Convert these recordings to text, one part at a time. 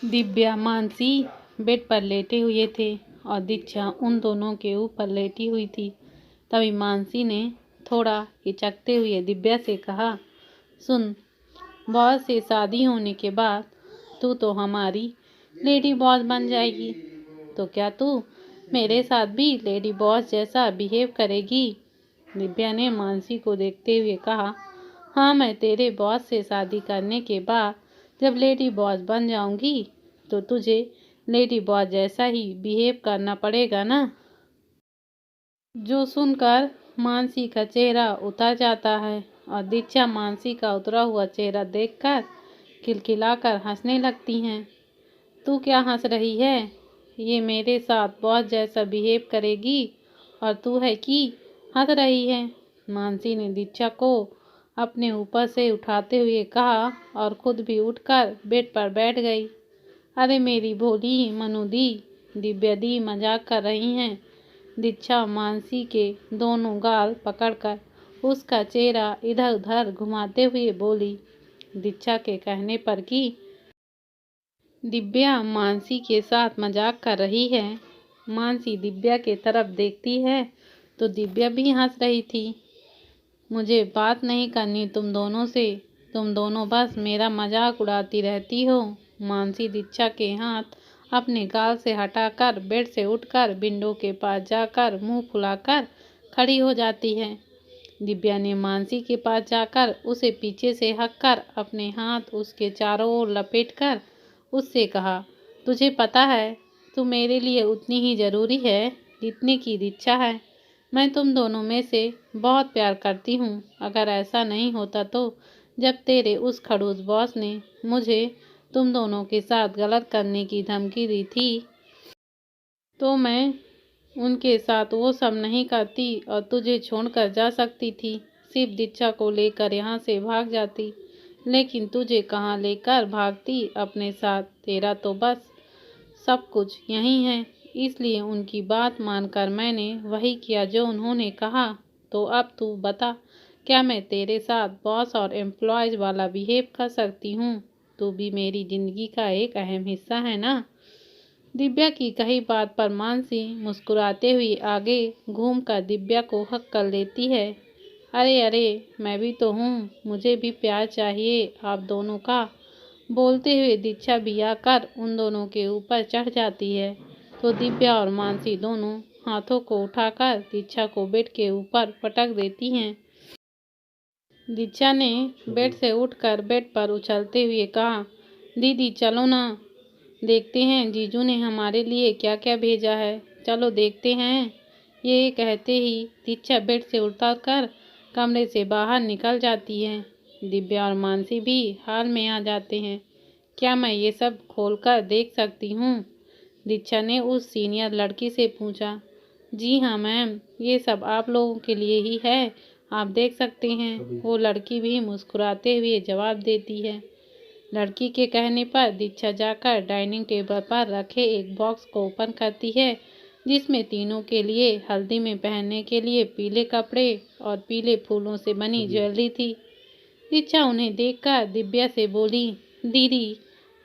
Divya Mansi bed पर लेटे हुए थे और दीक्षा उन दोनों के ऊपर लेटी हुई थी। तभी मानसी ने थोड़ा हिचकते हुए दिव्या से कहा, सुन, बॉस से शादी होने के बाद तू तो हमारी लेडी बॉस बन जाएगी, तो क्या तू मेरे साथ भी लेडी बॉस जैसा बिहेव करेगी? दिव्या ने मानसी को देखते हुए कहा, हाँ, मैं तेरे बॉस से शादी करने के बाद जब लेडी बॉस बन जाऊंगी तो तुझे लेडी बॉस जैसा ही बिहेव करना पड़ेगा ना। जो सुनकर मानसी का चेहरा उतर जाता है और दीक्षा मानसी का उतरा हुआ चेहरा देखकर खिलखिलाकर हंसने लगती हैं। तू क्या हंस रही है? ये मेरे साथ बॉस जैसा बिहेव करेगी और तू है कि हंस रही है? मानसी ने दीक्षा को अपने ऊपर से उठाते हुए कहा और खुद भी उठकर बेड पर बैठ गई। अरे मेरी भोली मनुदी, दिव्या दी मजाक कर रही हैं। दीक्षा मानसी के दोनों गाल पकड़कर उसका चेहरा इधर उधर घुमाते हुए बोली। दीक्षा के कहने पर कि दिव्या मानसी के साथ मजाक कर रही है, मानसी दिव्या के तरफ देखती है तो दिव्या भी हंस रही थी। मुझे बात नहीं करनी तुम दोनों से, तुम दोनों बस मेरा मजाक उड़ाती रहती हो। मानसी दीक्षा के हाथ अपने गाल से हटाकर बेड से उठकर विंडो के पास जाकर मुंह फुलाकर खड़ी हो जाती है। दिव्या ने मानसी के पास जाकर उसे पीछे से हककर अपने हाथ उसके चारों ओर लपेटकर उससे कहा, तुझे पता है तू मेरे लिए उतनी ही ज़रूरी है जितनी की दीक्षा है। मैं तुम दोनों में से बहुत प्यार करती हूँ। अगर ऐसा नहीं होता तो जब तेरे उस खड़ूस बॉस ने मुझे तुम दोनों के साथ गलत करने की धमकी दी थी तो मैं उनके साथ वो सब नहीं करती और तुझे छोड़कर जा सकती थी। सिर्फ दीक्षा को लेकर यहाँ से भाग जाती, लेकिन तुझे कहाँ लेकर भागती अपने साथ? तेरा तो बस सब कुछ यही है। इसलिए उनकी बात मानकर मैंने वही किया जो उन्होंने कहा। तो अब तू बता, क्या मैं तेरे साथ बॉस और एम्प्लॉयज वाला बिहेव कर सकती हूँ? तू भी मेरी जिंदगी का एक अहम हिस्सा है ना। दिव्या की कही बात पर मानसी मुस्कुराते हुए आगे घूमकर दिव्या को हक कर लेती है। अरे अरे, मैं भी तो हूँ, मुझे भी प्यार चाहिए आप दोनों का। बोलते हुए दीक्षा भी आकर उन दोनों के ऊपर चढ़ जाती है तो दिव्या और मानसी दोनों हाथों को उठाकर दीक्षा को बेड के ऊपर पटक देती हैं। दीक्षा ने बेड से उठकर बेड पर उछलते हुए कहा, दीदी चलो ना, देखते हैं जीजू ने हमारे लिए क्या क्या भेजा है, चलो देखते हैं। ये कहते ही दीक्षा बेड से उतरकर कमरे से बाहर निकल जाती है। दिव्या और मानसी भी हाल में आ जाते हैं। क्या मैं ये सब खोलकर देख सकती हूँ? दीक्षा ने उस सीनियर लड़की से पूछा। जी हाँ मैम, ये सब आप लोगों के लिए ही है, आप देख सकते हैं, वो लड़की भी मुस्कुराते हुए जवाब देती है। लड़की के कहने पर दीक्षा जाकर डाइनिंग टेबल पर रखे एक बॉक्स को ओपन करती है जिसमें तीनों के लिए हल्दी में पहनने के लिए पीले कपड़े और पीले फूलों से बनी ज्वेलरी थी। दीक्षा उन्हें देखकर दिव्या से बोली, दीदी,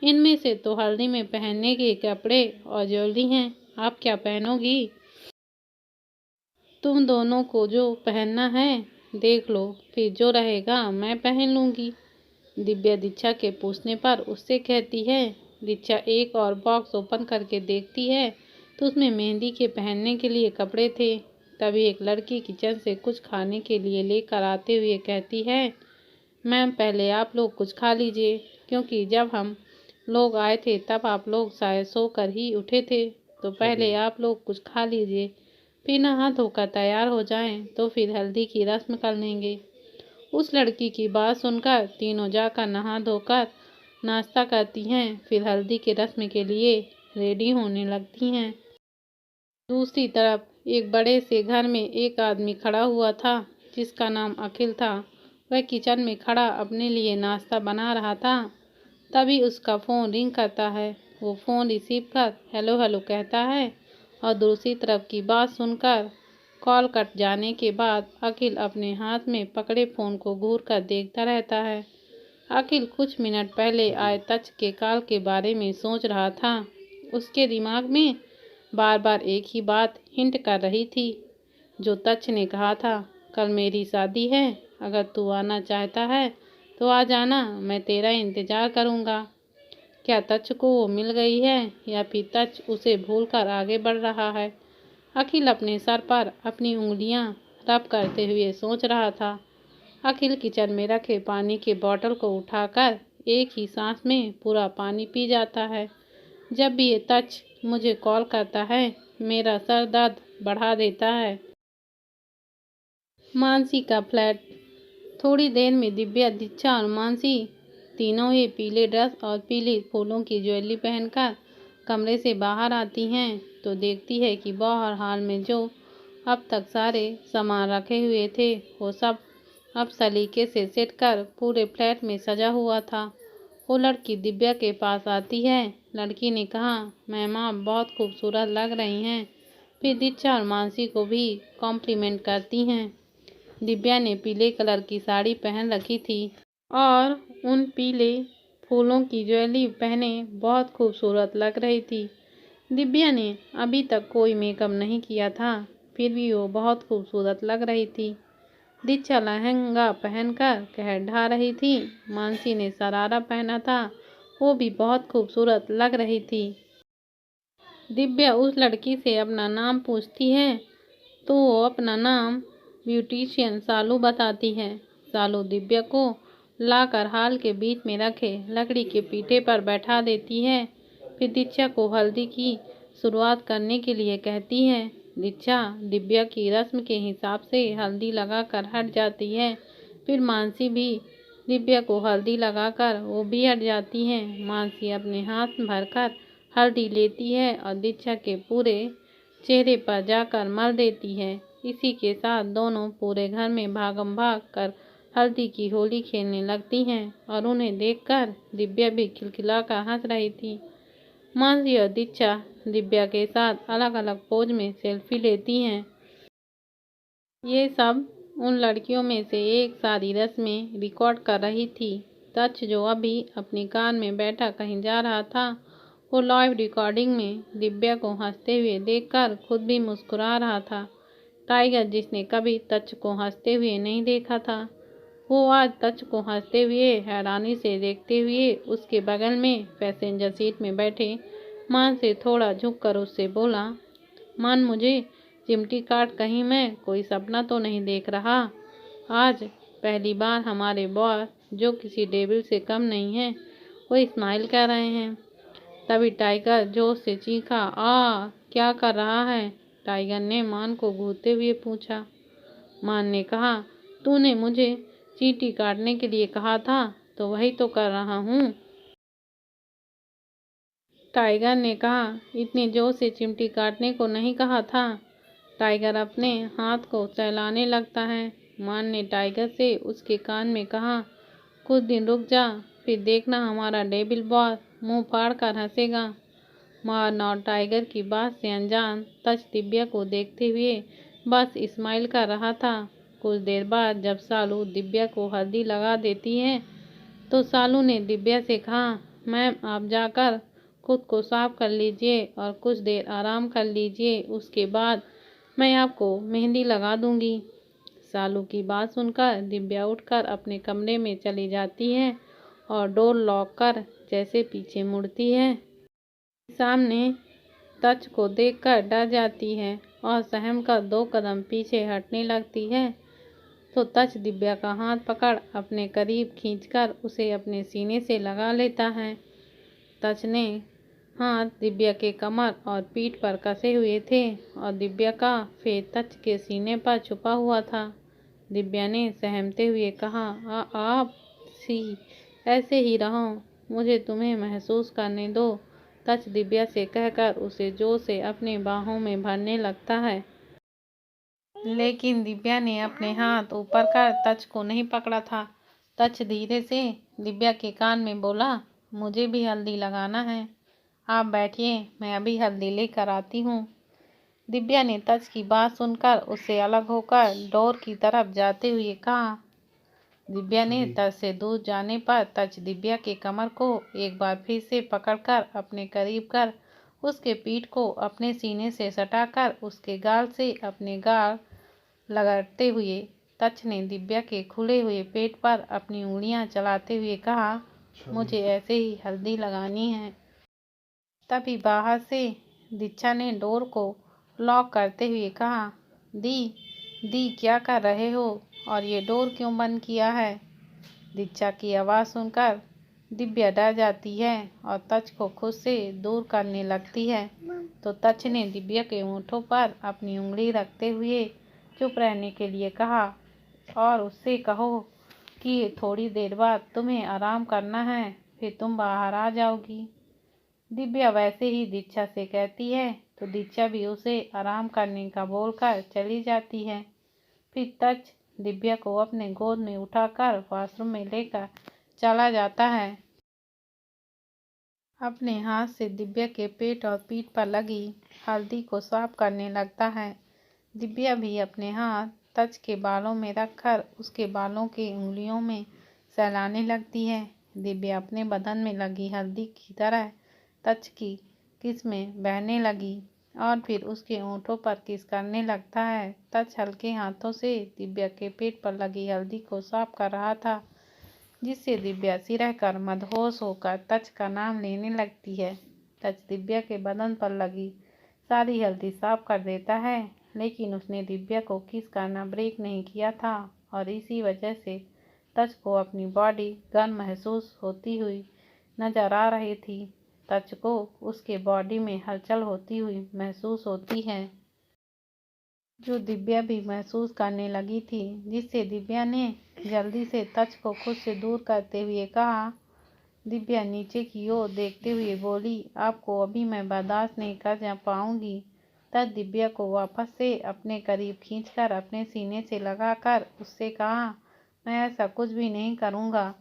इनमें से तो हल्दी में पहनने के कपड़े और ज्वेलरी हैं, आप क्या पहनोगी? तुम दोनों को जो पहनना है देख लो, फिर जो रहेगा मैं पहन लूँगी। दिव्या दीक्षा के पूछने पर उससे कहती है। दीक्षा एक और बॉक्स ओपन करके देखती है तो उसमें मेहंदी के पहनने के लिए कपड़े थे। तभी एक लड़की किचन से कुछ खाने के लिए लेकर आते हुए कहती है, मैम पहले आप लोग कुछ खा लीजिए, क्योंकि जब हम लोग आए थे तब आप लोग शायद सोकर ही उठे थे, तो पहले आप लोग कुछ खा लीजिए, फिर नहा धोकर तैयार हो जाएं तो फिर हल्दी की रस्म कर लेंगे। उस लड़की की बात सुनकर तीनों जाकर नहा धोकर नाश्ता करती हैं, फिर हल्दी की रस्म के लिए रेडी होने लगती हैं। दूसरी तरफ एक बड़े से घर में एक आदमी खड़ा हुआ था जिसका नाम अखिल था। वह किचन में खड़ा अपने लिए नाश्ता बना रहा था। तभी उसका फ़ोन रिंग करता है। वो फ़ोन रिसीव कर हेलो हेलो कहता है और दूसरी तरफ की बात सुनकर कॉल कट जाने के बाद अखिल अपने हाथ में पकड़े फ़ोन को घूर कर देखता रहता है। अखिल कुछ मिनट पहले आए तच के कॉल के बारे में सोच रहा था। उसके दिमाग में बार बार एक ही बात हिंट कर रही थी जो तच ने कहा था, कल मेरी शादी है, अगर तू आना चाहता है तो आ जाना, मैं तेरा इंतज़ार करूँगा। क्या तच को वो मिल गई है या फिर तच उसे भूलकर आगे बढ़ रहा है? अखिल अपने सर पर अपनी उंगलियां रब करते हुए सोच रहा था। अखिल किचन में रखे पानी के बोतल को उठाकर एक ही सांस में पूरा पानी पी जाता है। जब भी ये तच मुझे कॉल करता है मेरा सर दर्द बढ़ा देता है। मानसी का फ्लैट। थोड़ी देर में दिव्या, दीक्षा और मानसी तीनों ही पीले ड्रेस और पीले फूलों की ज्वेलरी पहनकर कमरे से बाहर आती हैं तो देखती है कि बाहर हॉल में जो अब तक सारे सामान रखे हुए थे वो सब अब सलीके से सेट कर पूरे फ्लैट में सजा हुआ था। वो लड़की दिव्या के पास आती है। लड़की ने कहा, मैम आप बहुत खूबसूरत लग रही हैं। फिर दीक्षा और मानसी को भी कॉम्प्लीमेंट करती हैं। दिव्या ने पीले कलर की साड़ी पहन रखी थी और उन पीले फूलों की ज्वेलरी पहने बहुत खूबसूरत लग रही थी। दिव्या ने अभी तक कोई मेकअप नहीं किया था, फिर भी वो बहुत खूबसूरत लग रही थी। दीक्षा लहंगा पहनकर कहर ढा रही थी। मानसी ने शरारा पहना था, वो भी बहुत खूबसूरत लग रही थी। दिव्या उस लड़की से अपना नाम पूछती है तो वो अपना नाम ब्यूटिशियन सालू बताती है। सालू दिव्या को लाकर हॉल के बीच में रखे लकड़ी के पीठे पर बैठा देती है। फिर दीक्षा को हल्दी की शुरुआत करने के लिए कहती है। दीक्षा दिव्या की रस्म के हिसाब से हल्दी लगाकर हट जाती है। फिर मानसी भी दिव्या को हल्दी लगाकर वो भी हट जाती है। मानसी अपने हाथ भरकर हल्दी लेती है और दीक्षा के पूरे चेहरे पर जाकर मल देती है। इसी के साथ दोनों पूरे घर में भागम भाग कर हल्दी की होली खेलने लगती हैं और उन्हें देखकर दिव्या भी खिलखिलाकर हंस रही थी। मानसी और दीक्षा दिव्या के साथ अलग अलग पोज में सेल्फी लेती हैं। ये सब उन लड़कियों में से एक सारी रस्में रिकॉर्ड कर रही थी। तच जो अभी अपनी कार में बैठा कहीं जा रहा था, वो लाइव रिकॉर्डिंग में दिव्या को हंसते हुए देखकर खुद भी मुस्कुरा रहा था। टाइगर, जिसने कभी तच को हंसते हुए नहीं देखा था, वो आज तच को हंसते हुए हैरानी से देखते हुए उसके बगल में पैसेंजर सीट में बैठे मान से थोड़ा झुककर उससे बोला, मान मुझे चिमटी काट, कहीं मैं कोई सपना तो नहीं देख रहा। आज पहली बार हमारे बॉस, जो किसी डेविल से कम नहीं है, वो स्माइल कर रहे हैं। तभी टाइगर जोश से चीखा, क्या कर रहा है? टाइगर ने मान को घूरते हुए पूछा। मान ने कहा, तूने मुझे चींटी काटने के लिए कहा था तो वही तो कर रहा हूँ। टाइगर ने कहा, इतनी जोर से चिमटी काटने को नहीं कहा था। टाइगर अपने हाथ को सहलाने लगता है। मान ने टाइगर से उसके कान में कहा, कुछ दिन रुक जा, फिर देखना हमारा डेविल बॉस मुंह फाड़ कर हंसेगा। मान और टाइगर की बात से अनजान तच दिव्या को देखते हुए बस स्माइल कर रहा था। कुछ देर बाद जब सालू दिव्या को हल्दी लगा देती है तो सालू ने दिव्या से कहा, मैम आप जाकर खुद को साफ कर लीजिए और कुछ देर आराम कर लीजिए, उसके बाद मैं आपको मेहंदी लगा दूंगी। सालू की बात सुनकर दिव्या उठकर अपने कमरे में चली जाती है और डोर लॉक कर जैसे पीछे मुड़ती है, सामने तच को देखकर डर जाती है और सहम कर 2 कदम पीछे हटने लगती है तो तच दिव्या का हाथ पकड़ अपने करीब खींचकर उसे अपने सीने से लगा लेता है। तच ने हाथ दिव्या के कमर और पीठ पर कसे हुए थे और दिव्या का फेस तच के सीने पर छुपा हुआ था। दिव्या ने सहमते हुए कहा, आप सी ऐसे ही रहो, मुझे तुम्हें महसूस करने दो। तच दिव्या से कहकर उसे जोर से अपने बाहों में भरने लगता है, लेकिन दिव्या ने अपने हाथ ऊपर कर तच को नहीं पकड़ा था। तच धीरे से दिव्या के कान में बोला, मुझे भी हल्दी लगाना है, आप बैठिए, मैं अभी हल्दी लेकर आती हूँ। दिव्या ने तच की बात सुनकर उससे अलग होकर डोर की तरफ जाते हुए कहा। दिव्या ने तच से दूर जाने पर तच दिव्या के कमर को एक बार फिर से पकड़कर अपने करीब कर उसके पीठ को अपने सीने से सटाकर उसके गाल से अपने गाल लगाते हुए तच ने दिव्या के खुले हुए पेट पर अपनी उंगलियां चलाते हुए कहा, मुझे ऐसे ही हल्दी लगानी है। तभी बाहर से दीक्षा ने डोर को लॉक करते हुए कहा, दी क्या कर रहे हो और ये डोर क्यों बंद किया है? दीक्षा की आवाज़ सुनकर दिव्या डर जाती है और तच को खुद से दूर करने लगती है। तो तच ने दिव्या के होंठों पर अपनी उंगली रखते हुए चुप रहने के लिए कहा और उससे कहो कि थोड़ी देर बाद तुम्हें आराम करना है, फिर तुम बाहर आ जाओगी। दिव्या वैसे ही दीक्षा से कहती है तो दीक्षा भी उसे आराम करने का बोलकर चली जाती है। फिर तच दिव्या को अपने गोद में उठाकर वॉशरूम में लेकर चला जाता है। अपने हाथ से दिव्या के पेट और पीठ पर लगी हल्दी को साफ करने लगता है। दिव्या भी अपने हाथ तच के बालों में रखकर उसके बालों की उंगलियों में सहलाने लगती है। दिव्या अपने बदन में लगी हल्दी की तरह तच की किस में बहने लगी और फिर उसके होंठों पर किस करने लगता है। तच हल्के हाथों से दिव्या के पेट पर लगी हल्दी को साफ कर रहा था, जिससे दिव्या सिरह कर मदहोश होकर तच का नाम लेने लगती है। तच दिव्या के बदन पर लगी सारी हल्दी साफ कर देता है, लेकिन उसने दिव्या को किस करना ब्रेक नहीं किया था और इसी वजह से तच को अपनी बॉडी गर्म महसूस होती हुई नजर आ रही थी। तच को उसके बॉडी में हलचल होती हुई महसूस होती है, जो दिव्या भी महसूस करने लगी थी, जिससे दिव्या ने जल्दी से तच को खुद से दूर करते हुए कहा। दिव्या नीचे की ओर देखते हुए बोली, आपको अभी मैं बर्दाश्त नहीं कर पाऊंगी। तच दिव्या को वापस से अपने करीब खींचकर अपने सीने से लगाकर उससे कहा, मैं ऐसा कुछ भी नहीं करूंगा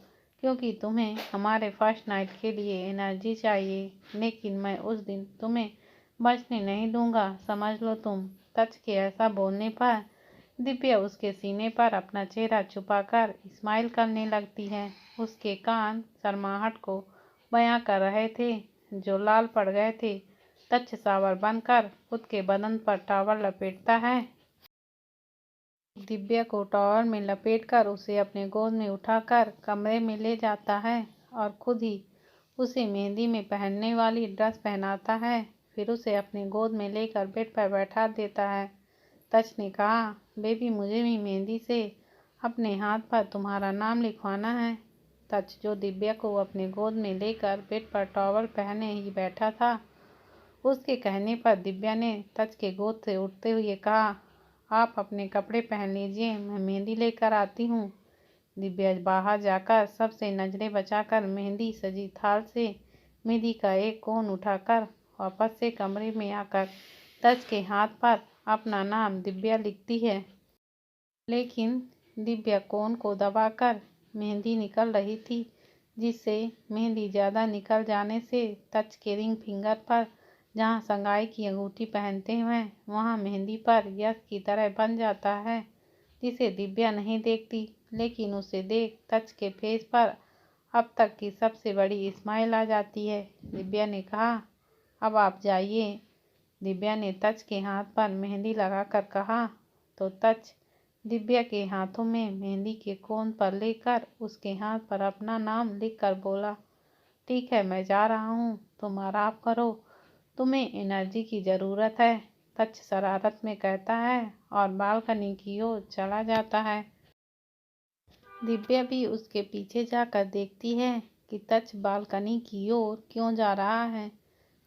क्योंकि तुम्हें हमारे फर्स्ट नाइट के लिए एनर्जी चाहिए, लेकिन मैं उस दिन तुम्हें बचने नहीं दूंगा, समझ लो तुम। तच के ऐसा बोलने पर दिव्या उसके सीने पर अपना चेहरा छुपाकर स्माइल करने लगती है। उसके कान शर्माहट को बयां कर रहे थे, जो लाल पड़ गए थे। तच शावर बनकर खुद के बदन पर टॉवल लपेटता है। दिव्या को टॉवल में लपेटकर उसे अपने गोद में उठाकर कमरे में ले जाता है और खुद ही उसे मेहंदी में पहनने वाली ड्रेस पहनाता है। फिर उसे अपने गोद में लेकर बेड पर बैठा देता है। तच ने कहा, बेबी मुझे भी मेहंदी से अपने हाथ पर तुम्हारा नाम लिखवाना है। तच, जो दिव्या को अपने गोद में लेकर बेड पर टॉवल पहने ही बैठा था, उसके कहने पर दिव्या ने तच के गोद से उठते हुए कहा, आप अपने कपड़े पहन लीजिए, मैं मेहंदी लेकर आती हूँ। दिव्या बाहर जाकर सबसे नजरें बचाकर मेहंदी सजी थाल से मेहंदी का एक कोन उठाकर वापस से कमरे में आकर तच के हाथ पर अपना नाम दिव्या लिखती है। लेकिन दिव्या कोन को दबाकर मेहंदी निकल रही थी, जिससे मेहंदी ज़्यादा निकल जाने से तच के रिंग फिंगर पर जहाँ सगाई की अंगूठी पहनते हैं वहाँ मेहंदी पर यस की तरह बन जाता है, जिसे दिव्या नहीं देखती। लेकिन उसे देख तच के फेस पर अब तक की सबसे बड़ी स्माइल आ जाती है। दिव्या ने कहा, अब आप जाइए। दिव्या ने तच के हाथ पर मेहंदी लगाकर कहा तो तच दिव्या के हाथों में मेहंदी के कोन पर लेकर उसके हाथ पर अपना नाम लिखकर बोला, ठीक है मैं जा रहा हूँ, तुम आराम करो, तुम्हें एनर्जी की ज़रूरत है। तच शरारत में कहता है और बालकनी की ओर चला जाता है। दिव्या भी उसके पीछे जाकर देखती है कि तच बालकनी की ओर क्यों जा रहा है।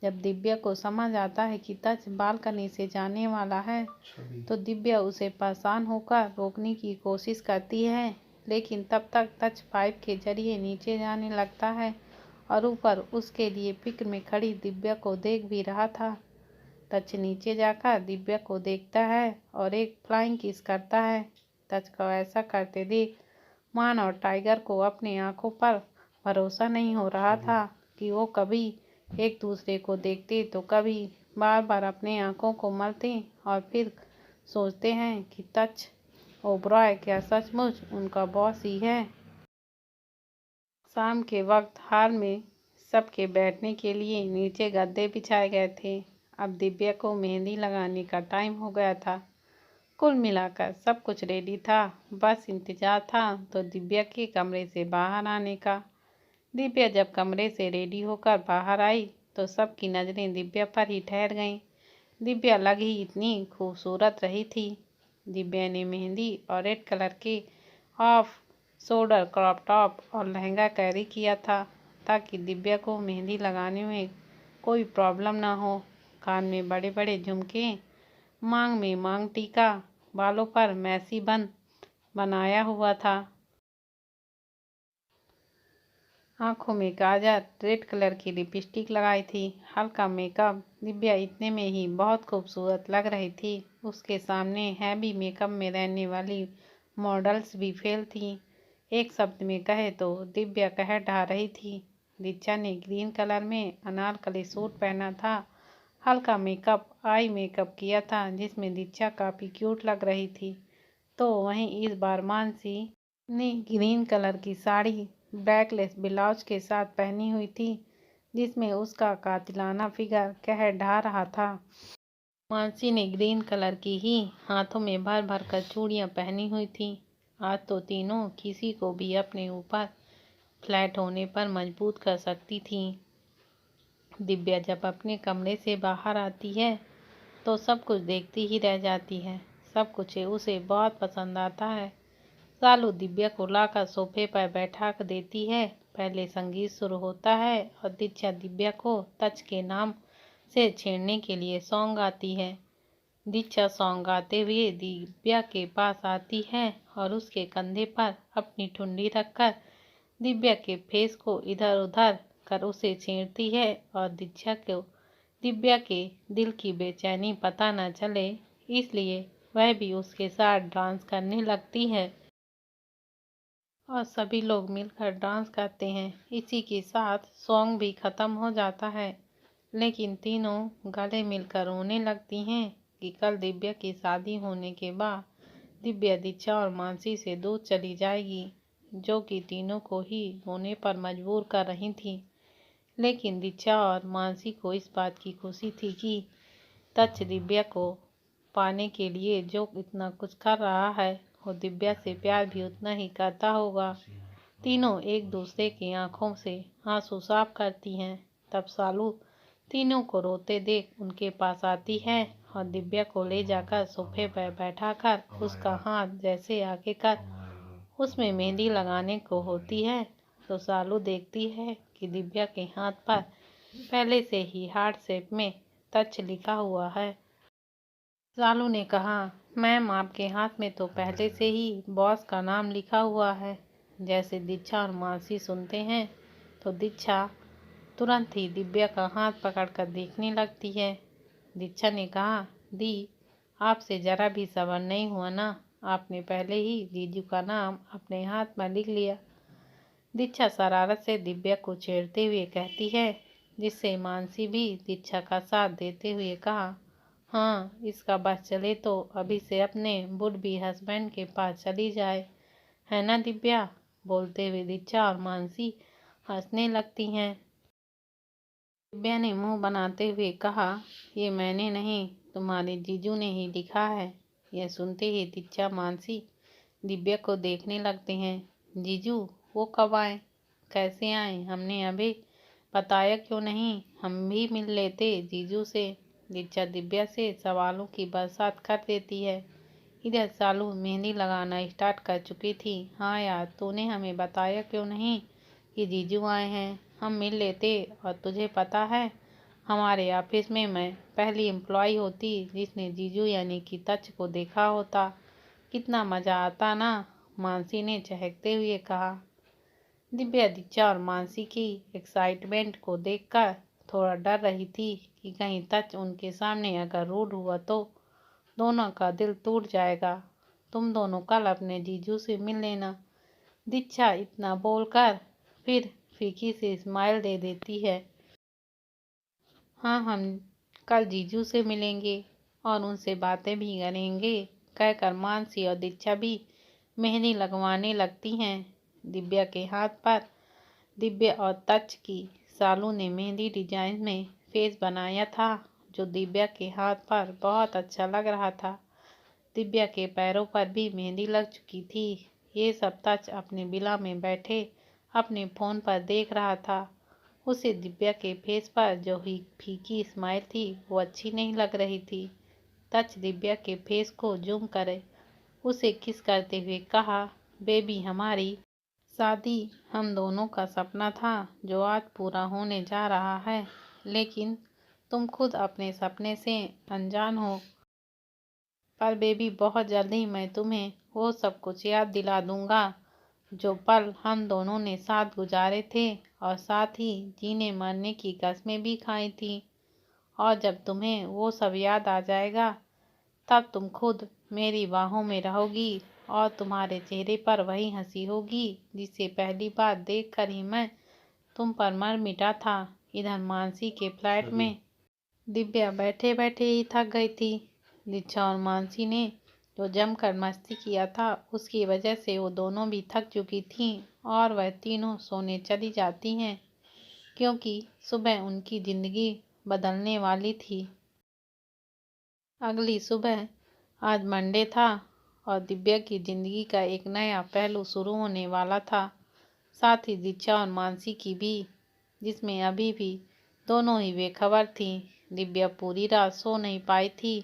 जब दिव्या को समझ आता है कि तच बालकनी से जाने वाला है तो दिव्या उसे परेशान होकर रोकने की कोशिश करती है, लेकिन तब तक तच पाइप के जरिए नीचे जाने लगता है और ऊपर उसके लिए फिक्र में खड़ी दिव्या को देख भी रहा था। तच नीचे जाकर दिव्या को देखता है और एक फ्लाइंग किस करता है। तच को ऐसा करते देख मान और टाइगर को अपनी आंखों पर भरोसा नहीं हो रहा था कि वो कभी एक दूसरे को देखते तो कभी बार बार अपने आंखों को मलते और फिर सोचते हैं कि तच ओबरॉय क्या सचमुच उनका बॉस ही है? शाम के वक्त हॉल में सबके बैठने के लिए नीचे गद्दे बिछाए गए थे। अब दिव्या को मेहंदी लगाने का टाइम हो गया था। कुल मिलाकर सब कुछ रेडी था, बस इंतजार था तो दिव्या के कमरे से बाहर आने का। दिव्या जब कमरे से रेडी होकर बाहर आई तो सबकी नज़रें दिव्या पर ही ठहर गईं। दिव्या लग ही इतनी खूबसूरत रही थी। दिव्या ने मेहंदी और रेड कलर के ऑफ शोल्डर क्रॉप टॉप और लहंगा कैरी किया था ताकि दिव्या को मेहंदी लगाने में कोई प्रॉब्लम ना हो। कान में बड़े बड़े झुमके, मांग में मांग टीका, बालों पर मैसी बन बनाया हुआ था, आंखों में काजल, रेड कलर की लिपस्टिक लगाई थी, हल्का मेकअप। दिव्या इतने में ही बहुत खूबसूरत लग रही थी। उसके सामने हैवी मेकअप में रहने वाली मॉडल्स भी फेल थीं। एक शब्द में कहे तो दिव्या कह ढा रही थी। दीक्षा ने ग्रीन कलर में अनारकली सूट पहना था, हल्का मेकअप आई मेकअप किया था जिसमें दीक्षा काफ़ी क्यूट लग रही थी। तो वहीं इस बार मानसी ने ग्रीन कलर की साड़ी बैकलेस ब्लाउज के साथ पहनी हुई थी जिसमें उसका कातिलाना फिगर कह ढा रहा था। मानसी ने ग्रीन कलर की ही हाथों में भर भर कर चूड़ियाँ पहनी हुई थी। आज तो तीनों किसी को भी अपने ऊपर फ्लैट होने पर मजबूत कर सकती थी। दिव्या जब अपने कमरे से बाहर आती है तो सब कुछ देखती ही रह जाती है। सब कुछ उसे बहुत पसंद आता है। सालू दिव्या को लाकर सोफे पर बैठा कर देती है। पहले संगीत शुरू होता है और दीक्षा दिव्या को टच के नाम से छेड़ने के लिए सॉन्ग गाती है। दीक्षा सॉन्ग गाते हुए दिव्या के पास आती है और उसके कंधे पर अपनी ठुंडी रखकर दिव्या के फेस को इधर उधर कर उसे छेड़ती है और दीक्षा को दिव्या के दिल की बेचैनी पता न चले इसलिए वह भी उसके साथ डांस करने लगती है और सभी लोग मिलकर डांस करते हैं। इसी के साथ सॉन्ग भी ख़त्म हो जाता है, लेकिन तीनों गले मिलकर रोने लगती हैं कि कल दिव्या की शादी होने के बाद दिव्या दीक्षा और मानसी से दूर चली जाएगी, जो कि तीनों को ही रोने पर मजबूर कर रही थी। लेकिन दीक्षा और मानसी को इस बात की खुशी थी कि तच दिव्या को पाने के लिए जो इतना कुछ कर रहा है वो दिव्या से प्यार भी उतना ही करता होगा। तीनों एक दूसरे की आंखों से आंसू साफ करती हैं। तब सालू तीनों को रोते देख उनके पास आती है और दिव्या को ले जाकर सोफे पर बैठाकर उसका हाथ जैसे आगे कर उसमें मेहंदी लगाने को होती है तो सालू देखती है कि दिव्या के हाथ पर पहले से ही हार्ट शेप में टच लिखा हुआ है। सालू ने कहा, मैम आपके हाथ में तो पहले से ही बॉस का नाम लिखा हुआ है। जैसे दीक्षा और मानसी सुनते हैं तो दीक्षा तुरंत ही दिव्या का हाथ पकड़कर देखने लगती है। दीक्षा ने कहा, दी आपसे जरा भी सब्र नहीं हुआ ना, आपने पहले ही जीजू का नाम अपने हाथ में लिख लिया। दीक्षा शरारत से दिव्या को छेड़ते हुए कहती है, जिससे मानसी भी दीक्षा का साथ देते हुए कहा, हाँ इसका बस चले तो अभी से अपने वुड बी हस्बैंड के पास चली जाए, है ना दिव्या। बोलते हुए दीक्षा और मानसी हंसने लगती हैं। दिव्या ने मुंह बनाते हुए कहा, ये मैंने नहीं तुम्हारे जीजू ने ही लिखा है। यह सुनते ही दीक्षा मानसी दिव्या को देखने लगते हैं। जीजू वो कब आए, कैसे आए, हमने अभी बताया क्यों नहीं, हम भी मिल लेते जीजू से। दीक्षा दिव्या से सवालों की बरसात कर देती है। इधर सालू मेहंदी लगाना स्टार्ट कर चुकी थी। हाँ यार, तूने हमें बताया क्यों नहीं कि जीजू आए हैं, हम मिल लेते। और तुझे पता है हमारे ऑफिस में मैं पहली एम्प्लॉय होती जिसने जीजू यानी कि तच को देखा होता, कितना मज़ा आता ना, मानसी ने चहकते हुए कहा। दिव्या दीक्षा और मानसी की एक्साइटमेंट को देखकर थोड़ा डर रही थी कि कहीं तच उनके सामने अगर रूड हुआ तो दोनों का दिल टूट जाएगा। तुम दोनों कल अपने जीजू से मिल लेना। दीक्षा इतना बोलकर फिर फीकी से स्माइल दे देती है। हाँ, हम कल जीजू से मिलेंगे और उनसे बातें भी करेंगे कहकर मानसी और दीक्षा भी मेहंदी लगवाने लगती हैं। दिव्या के हाथ पर दिव्या और तच की सालू ने मेहंदी डिजाइन में फेस बनाया था, जो दिव्या के हाथ पर बहुत अच्छा लग रहा था। दिव्या के पैरों पर भी मेहंदी लग चुकी थी। ये सब तच अपने विला में बैठे अपने फोन पर देख रहा था। उसे दिव्या के फेस पर जो ही फीकी स्माइल थी वो अच्छी नहीं लग रही थी। तच दिव्या के फेस को जूम करे उसे किस करते हुए कहा, बेबी, हमारी शादी हम दोनों का सपना था जो आज पूरा होने जा रहा है, लेकिन तुम खुद अपने सपने से अनजान हो। पर बेबी, बहुत जल्दी मैं तुम्हें वो सब कुछ याद दिला दूंगा जो पल हम दोनों ने साथ गुजारे थे और साथ ही जीने मरने की कस्में भी खाई थी। और जब तुम्हें वो सब याद आ जाएगा तब तुम खुद मेरी बाहों में रहोगी और तुम्हारे चेहरे पर वही हंसी होगी जिसे पहली बार देखकर ही मैं तुम पर मर मिटा था। इधर मानसी के फ्लैट में दिव्या बैठे बैठे ही थक गई थी। दीक्षा और मानसी ने जो जमकर मस्ती किया था उसकी वजह से वो दोनों भी थक चुकी थीं और वह तीनों सोने चली जाती हैं, क्योंकि सुबह उनकी जिंदगी बदलने वाली थी। अगली सुबह आज मंडे था और दिव्या की जिंदगी का एक नया पहलू शुरू होने वाला था, साथ ही दीक्षा और मानसी की भी, जिसमें अभी भी दोनों ही बेखबर थीं। दिव्या पूरी रात सो नहीं पाई थी।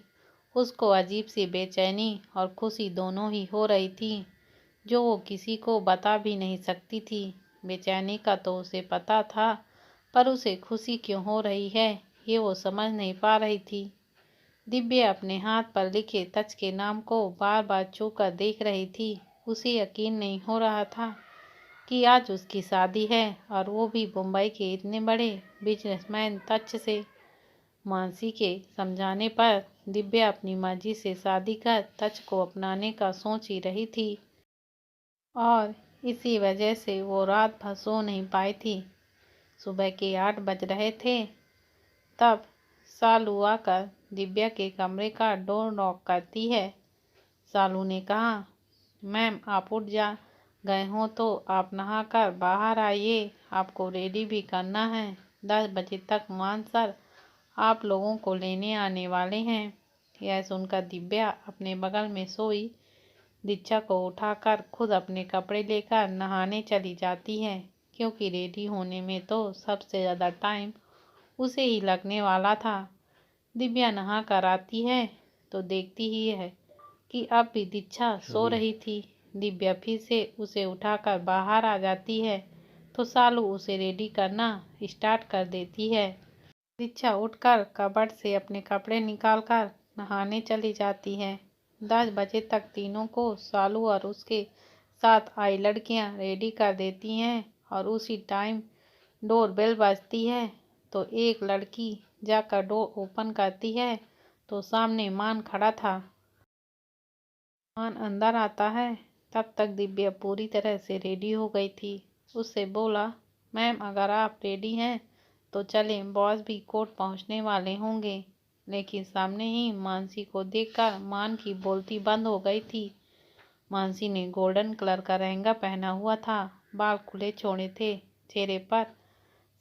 उसको अजीब सी बेचैनी और खुशी दोनों ही हो रही थी, जो वो किसी को बता भी नहीं सकती थी। बेचैनी का तो उसे पता था, पर उसे खुशी क्यों हो रही है ये वो समझ नहीं पा रही थी। दिव्या अपने हाथ पर लिखे तच के नाम को बार बार छू कर देख रही थी। उसे यकीन नहीं हो रहा था कि आज उसकी शादी है, और वो भी मुंबई के इतने बड़े बिजनेसमैन तच से। मानसी के समझाने पर दिव्या अपनी मर्जी से शादी कर तच को अपनाने का सोच ही रही थी, और इसी वजह से वो रात भर सो नहीं पाई थी। सुबह के 8 बज रहे थे तब सालू आकर दिव्या के कमरे का डोर नॉक करती है। सालू ने कहा, मैम, आप उठ जा गए हो तो आप नहाकर बाहर आइए, आपको रेडी भी करना है। 10 बजे तक मान सर आप लोगों को लेने आने वाले हैं। यह सुनकर दिव्या अपने बगल में सोई दीक्षा को उठाकर खुद अपने कपड़े लेकर नहाने चली जाती है, क्योंकि रेडी होने में तो सबसे ज़्यादा टाइम उसे ही लगने वाला था। दिव्या नहा कर आती है तो देखती ही है कि अब भी दीक्षा सो रही थी। दिव्या फिर से उसे उठाकर बाहर आ जाती है तो सालू उसे रेडी करना स्टार्ट कर देती है। दीक्षा उठकर कबर्ड से अपने कपड़े निकालकर नहाने चली जाती है। 10 बजे तक तीनों को सालू और उसके साथ आई लड़कियां रेडी कर देती हैं, और उसी टाइम डोर बेल बजती है तो एक लड़की जाकर डोर ओपन करती है तो सामने मान खड़ा था। मान अंदर आता है तब तक दिव्या पूरी तरह से रेडी हो गई थी। उससे बोला, मैम, अगर आप रेडी हैं तो चलें, बॉस भी कोर्ट पहुंचने वाले होंगे। लेकिन सामने ही मानसी को देखकर मान की बोलती बंद हो गई थी। मानसी ने गोल्डन कलर का लहंगा पहना हुआ था, बाल खुले छोड़े थे, चेहरे पर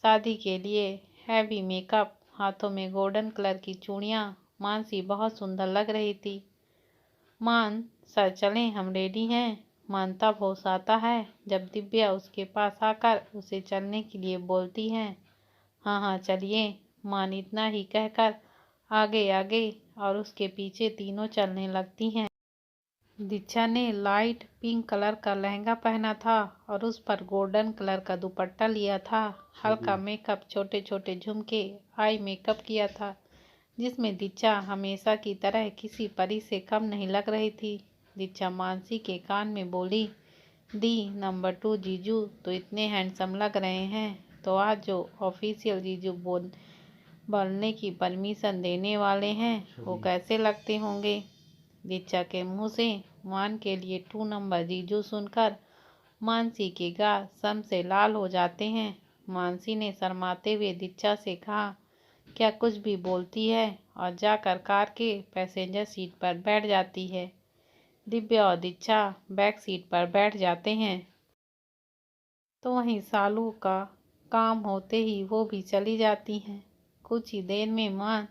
शादी के लिए हैवी मेकअप, हाथों में गोल्डन कलर की चूड़ियाँ। मानसी बहुत सुंदर लग रही थी। मान सर, चलें, हम रेडी हैं। मान तब होश आता है जब दिव्या उसके पास आकर उसे चलने के लिए बोलती है। हाँ हाँ चलिए। मान इतना ही कहकर आगे आगे और उसके पीछे तीनों चलने लगती हैं। दीक्षा ने लाइट पिंक कलर का लहंगा पहना था और उस पर गोल्डन कलर का दुपट्टा लिया था। हल्का मेकअप, छोटे छोटे झुमके, आई मेकअप किया था, जिसमें दीक्षा हमेशा की तरह किसी परी से कम नहीं लग रही थी। दीक्षा मानसी के कान में बोली, दी नंबर 2 जीजू तो इतने हैंडसम लग रहे हैं, तो आज जो ऑफिशियल जीजू बोलने की परमिशन देने वाले हैं वो कैसे लगते होंगे। दीक्षा के मुंह से मान के लिए 2 नंबर जीजू सुनकर मानसी के गाल सम से लाल हो जाते हैं। मानसी ने शर्माते हुए दीक्षा से कहा, क्या कुछ भी बोलती है, और जाकर कार के पैसेंजर सीट पर बैठ जाती है। दिव्या और दीक्षा बैक सीट पर बैठ जाते हैं। तो वहीं सालू का काम होते ही वो भी चली जाती हैं। कुछ ही देर में मान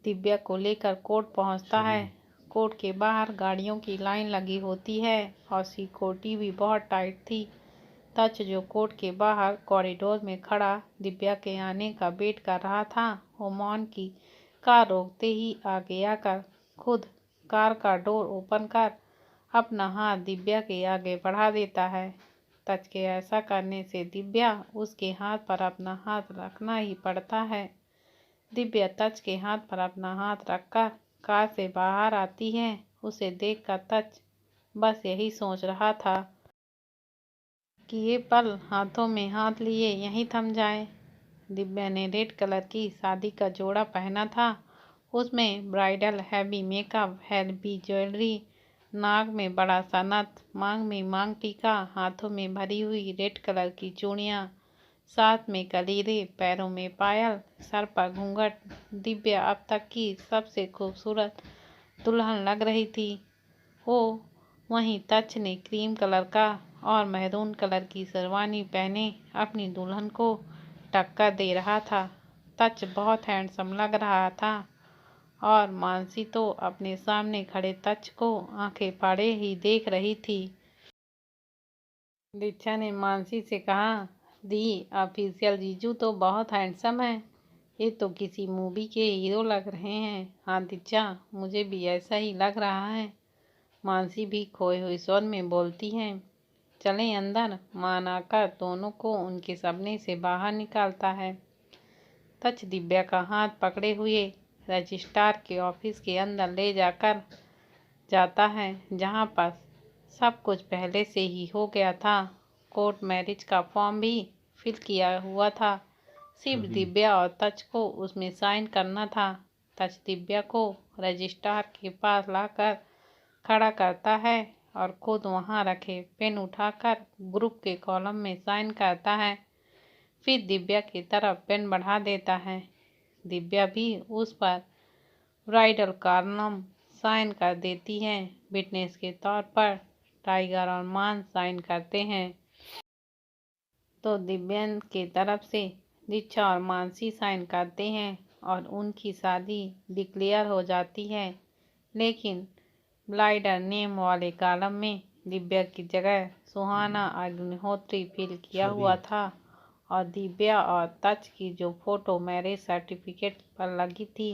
दिव्या को लेकर कोर्ट पहुंचता है। कोर्ट के बाहर गाड़ियों की लाइन लगी होती है और सिक्योरिटी भी बहुत टाइट थी। तच जो कोर्ट के बाहर कॉरिडोर में खड़ा दिव्या के आने का वेट कर रहा था, वो मान की कार रोकते ही आगे आकर खुद कार का डोर ओपन कर अपना हाथ दिव्या के आगे बढ़ा देता है। तच के ऐसा करने से दिव्या उसके हाथ पर अपना हाथ रखना ही पड़ता है। दिव्या तच के हाथ पर अपना हाथ रखकर कार से बाहर आती है। उसे देखकर तच बस यही सोच रहा था कि ये पल हाथों में हाथ लिए यहीं थम जाए। दिव्या ने रेड कलर की शादी का जोड़ा पहना था। उसमें bridal heavy makeup, heavy jewellery, नाक में बड़ा सा नथ, मांग में मांग टीका, हाथों में भरी हुई रेड कलर की चूड़ियाँ, साथ में कलीरे, पैरों में पायल, सर पर घूंघट। दिव्या अब तक की सबसे खूबसूरत दुल्हन लग रही थी। वो वहीं तच ने क्रीम कलर का और मैरून कलर की शेरवानी पहने अपनी दुल्हन को टक्कर दे रहा था। तच बहुत हैंडसम लग रहा था और मानसी तो अपने सामने खड़े तच को आंखें फाड़े ही देख रही थी। दीक्षा ने मानसी से कहा, दी ऑफिशियल जीजू तो बहुत हैंडसम है, ये तो किसी मूवी के हीरो लग रहे हैं। हाँ दीक्षा, मुझे भी ऐसा ही लग रहा है, मानसी भी खोए हुए स्वर में बोलती है। चलें अंदर, मान आकर दोनों को उनके सपने से बाहर निकालता है। तच दिव्या का हाथ पकड़े हुए रजिस्ट्रार के ऑफिस के अंदर ले जाकर जाता है, जहां पर सब कुछ पहले से ही हो गया था। कोर्ट मैरिज का फॉर्म भी फिल किया हुआ था, सिर्फ दिव्या और तच को उसमें साइन करना था। तच दिव्या को रजिस्ट्रार के पास लाकर खड़ा करता है और खुद वहां रखे पेन उठाकर ग्रुप के कॉलम में साइन करता है। फिर दिव्या की तरफ पेन बढ़ा देता है। दिव्या भी उस पर ब्राइडल कॉलम साइन कर देती है। विटनेस के तौर पर टाइगर और मान साइन करते हैं। तो दिव्या के तरफ से दीक्षा और मानसी साइन करते हैं और उनकी शादी डिक्लेयर हो जाती है। लेकिन ब्राइडल नेम वाले कॉलम में दिव्या की जगह सुहाना अग्निहोत्री फिल किया हुआ था और दिव्या और तच की जो फोटो मैरिज सर्टिफिकेट पर लगी थी,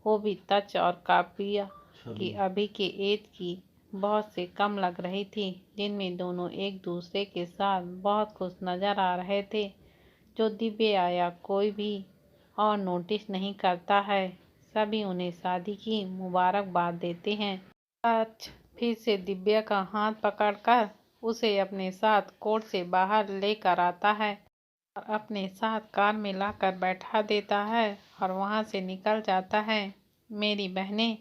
वो भी तच और काव्या की अभी के एज की बहुत से कम लग रही थी, जिनमें दोनों एक दूसरे के साथ बहुत खुश नजर आ रहे थे, जो दिव्या या कोई भी और नोटिस नहीं करता है। सभी उन्हें शादी की मुबारकबाद देते हैं। तच फिर से दिव्या का हाथ पकड़कर उसे अपने साथ कोर्ट से बाहर लेकर आता है और अपने साथ कार में लाकर बैठा देता है और वहां से निकल जाता है। मेरी बहनें,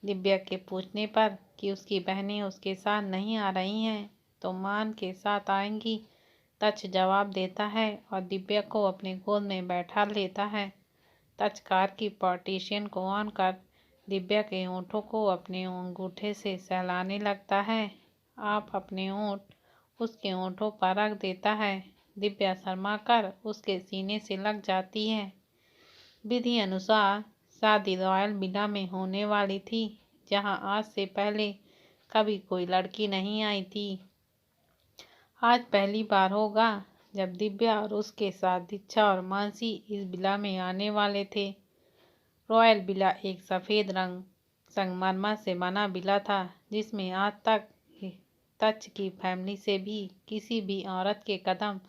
दिव्या के पूछने पर कि उसकी बहनें उसके साथ नहीं आ रही हैं तो मान के साथ आएंगी, तच जवाब देता है और दिव्या को अपने गोद में बैठा लेता है। तच कार की पार्टीशन को ऑन कर दिव्या के होंठों को अपने अंगूठे से सहलाने लगता है। आप अपने होंठ उसके होंठों पर रख देता है। दिव्या शर्मा कर उसके सीने से लग जाती है। विधि अनुसार शादी रॉयल विला में होने वाली थी, जहां आज से पहले कभी कोई लड़की नहीं आई थी। आज पहली बार होगा जब दिव्या और उसके साथ दीक्षा और मानसी इस विला में आने वाले थे। रॉयल विला एक सफ़ेद रंग संगमरमर से बना विला था, जिसमें आज तक तच की फैमिली से भी किसी भी औरत के कदम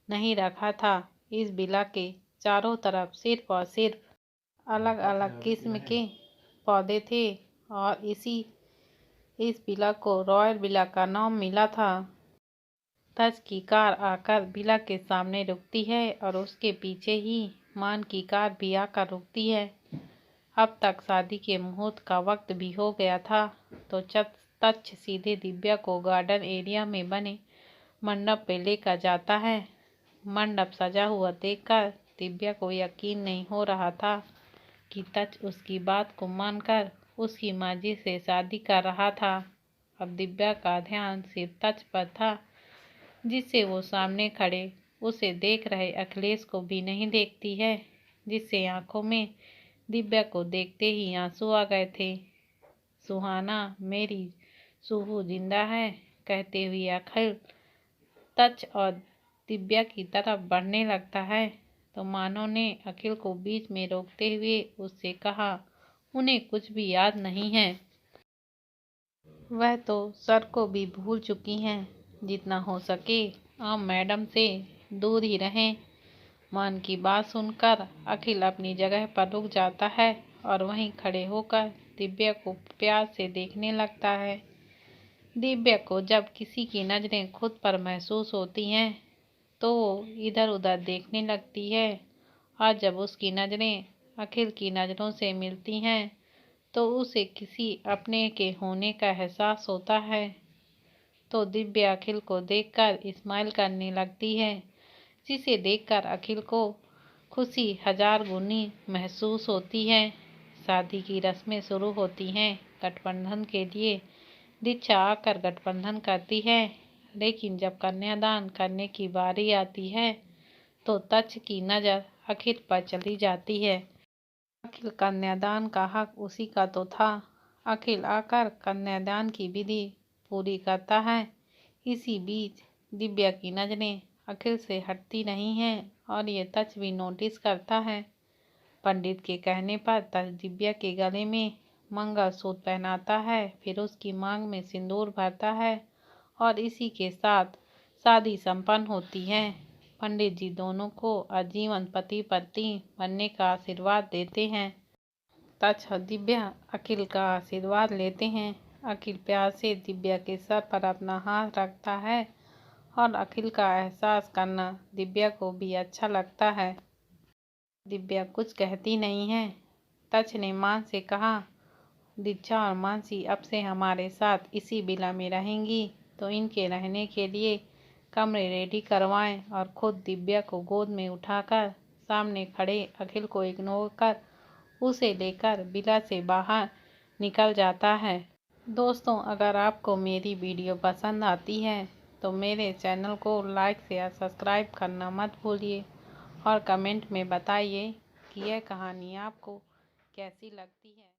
नहीं रखा था। इस विला के चारों तरफ सिर्फ और सिर्फ अलग अलग किस्म के पौधे थे और इस विला को रॉयल विला का नाम मिला था। तच की कार आकर विला के सामने रुकती है और उसके पीछे ही मान की कार भी आकर रुकती है। अब तक शादी के मुहूर्त का वक्त भी हो गया था, तो तच सीधे दिव्या को गार्डन एरिया में बने मंडप पे लेकर जाता है। मंडप सजा हुआ देखकर दिव्या को यकीन नहीं हो रहा था कि तच उसकी बात को मानकर उसकी मर्जी से शादी कर रहा था। अब दिव्या का ध्यान सिर्फ टच पर था, जिससे वो सामने खड़े उसे देख रहे अखिलेश को भी नहीं देखती है, जिससे आंखों में दिव्या को देखते ही आंसू आ गए थे। सुहाना, मेरी सुहू जिंदा है, कहते हुए अखिल टच और दिव्या की तरफ बढ़ने लगता है तो मानो ने अखिल को बीच में रोकते हुए उससे कहा, उन्हें कुछ भी याद नहीं है। वह तो सर को भी भूल चुकी हैं। जितना हो सके आप मैडम से दूर ही रहें। मान की बात सुनकर अखिल अपनी जगह पर रुक जाता है और वहीं खड़े होकर दिव्या को प्यार से देखने लगता है। दिव्या को जब किसी की नज़रें खुद पर महसूस होती हैं तो वो इधर उधर देखने लगती है और जब उसकी नज़रें अखिल की नज़रों से मिलती हैं तो उसे किसी अपने के होने का एहसास होता है। तो दिव्या अखिल को देखकर स्माइल करने लगती है, जिसे देखकर अखिल को खुशी हजार गुनी महसूस होती है। शादी की रस्में शुरू होती हैं। गठबंधन के लिए दीक्षा आकर गठबंधन करती है, लेकिन जब कन्यादान करने की बारी आती है तो तक्ष की नज़र अखिल पर चली जाती है। अखिल कन्यादान का हक उसी का तो था। अखिल आकर कन्यादान की विधि पूरी करता है। इसी बीच दिव्या की नज़रें अखिल से हटती नहीं हैं और ये तक्ष भी नोटिस करता है। पंडित के कहने पर तक्ष दिव्या के गले में मंगलसूत्र पहनाता है, फिर उसकी मांग में सिंदूर भरता है और इसी के साथ शादी संपन्न होती है। पंडित जी दोनों को आजीवन पति पत्नी बनने का आशीर्वाद देते हैं। तक्ष और दिव्या अखिल का आशीर्वाद लेते हैं। अखिल प्यार से दिव्या के सर पर अपना हाथ रखता है और अखिल का एहसास करना दिव्या को भी अच्छा लगता है। दिव्या कुछ कहती नहीं है। तक्ष ने मान से कहा, दीक्षा और मानसी अब से हमारे साथ इसी विला में रहेंगी, तो इनके रहने के लिए कमरे रेडी करवाएं और खुद दिव्या को गोद में उठाकर सामने खड़े अखिल को इग्नोर कर उसे लेकर विला से बाहर निकल जाता है। दोस्तों, अगर आपको मेरी वीडियो पसंद आती है तो मेरे चैनल को लाइक या सब्सक्राइब करना मत भूलिए और कमेंट में बताइए कि यह कहानी आपको कैसी लगती है।